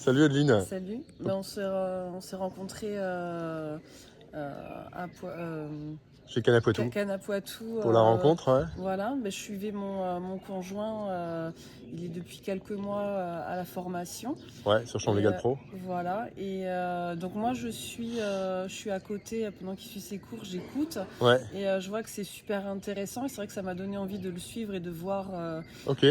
Salut Adeline. Salut. Ben, on s'est rencontrés à Chez Canapoitou. Cannes à Poitou. Pour la rencontre, ouais. Voilà, ben, je suivais mon conjoint. Il est depuis quelques mois à la formation. Ouais, sur Champ Et, Légal Pro. voilà. Et donc moi, je suis à côté pendant qu'il suit ses cours, j'écoute. Ouais, Et je vois que c'est super intéressant. Et c'est vrai que ça m'a donné envie de le suivre et de voir ok,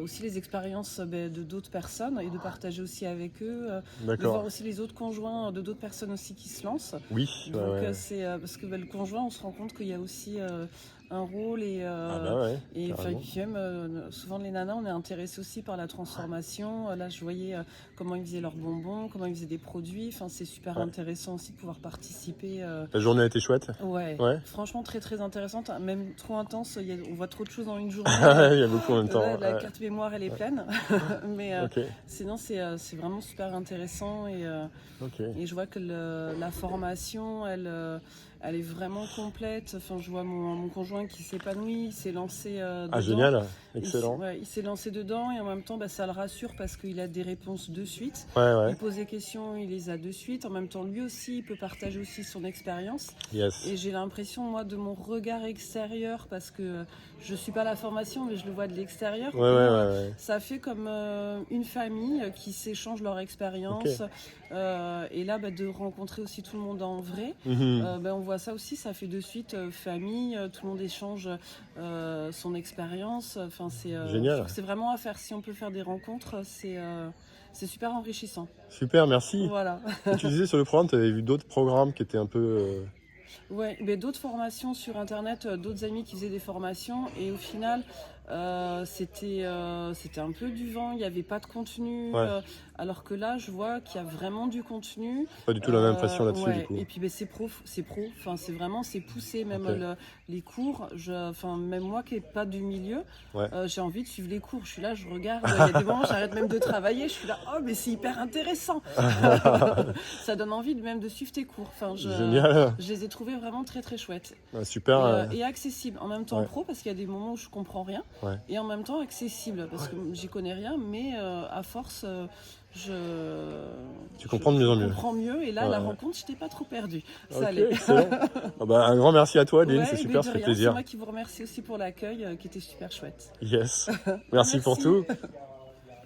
aussi les expériences de d'autres personnes et de partager aussi avec eux. De voir d'accord. aussi les autres conjoints de d'autres personnes aussi qui se lancent. Oui, Donc ouais. c'est parce que le conjoint, on se rend compte qu'il y a aussi un rôle Ah bah ouais, et carrément. puis même souvent les nanas, on est intéressé aussi par la transformation. Là, je voyais comment ils faisaient leurs bonbons, comment ils faisaient des produits. Enfin, c'est super Ouais. intéressant aussi de pouvoir participer. La journée a été chouette. Ouais, Ouais. franchement très très intéressante, même trop intense. On voit trop de choses dans une journée. Il y a beaucoup en même temps. Là, la Ouais. carte mémoire, elle est pleine. Mais Ok, sinon, c'est vraiment super intéressant. ok. Et je vois que la formation, elle est vraiment complète. Enfin, je vois mon conjoint qui s'épanouit, il s'est lancé Ah dedans. génial, excellent. Il s'est lancé dedans et en même temps, ça le rassure parce qu'il a des réponses de suite. Ouais, ouais, Il pose des questions, il les a de suite. En même temps, lui aussi, il peut partager aussi son expérience. yes. Et j'ai l'impression, moi, de mon regard extérieur, parce que je suis pas à la formation, mais je le vois de l'extérieur. Ouais. Ça fait comme une famille qui s'échange leur expérience. Ok. Et là, de rencontrer aussi tout le monde en vrai, Mhm. on voit ça aussi. Ça fait de suite famille, tout le monde échange son expérience. Enfin, je Génial. trouve que c'est vraiment à faire. Si on peut faire des rencontres, c'est super enrichissant. Super, merci. Voilà. Et tu disais sur le programme, tu avais vu d'autres programmes qui étaient un peu... Ouais, d'autres formations sur internet, d'autres amis qui faisaient des formations et au final c'était un peu du vent, il n'y avait pas de contenu, Ouais. Alors que là je vois qu'il y a vraiment du contenu. Pas du tout la même passion là-dessus, Ouais, du coup. et puis c'est pro, enfin c'est poussé même Ok. les cours, enfin même moi qui n'ai pas du milieu, Ouais. j'ai envie de suivre les cours, je suis là, je regarde, il y a des moments j'arrête même de travailler, je suis là, oh mais c'est hyper intéressant. Ça donne envie même de suivre tes cours. Enfin, Génial. je les ai trouvés vraiment très très chouettes. Ah, super. Et accessibles. En même temps Ouais. pro, parce qu'il y a des moments où je comprends rien. Ouais. Et en même temps accessible, parce que j'y connais rien, mais à force, Tu comprends de mieux en mieux. comprends mieux. Et là, Ouais, la ouais. rencontre, j'étais pas trop perdue. Ça Ok, allait. excellent. Ah bah, un grand merci à toi, Adeline, Ouais, c'est mais super, de ça fait rien. C'est plaisir. moi qui vous remercie aussi pour l'accueil, qui était super chouette. Yes. Merci pour tout.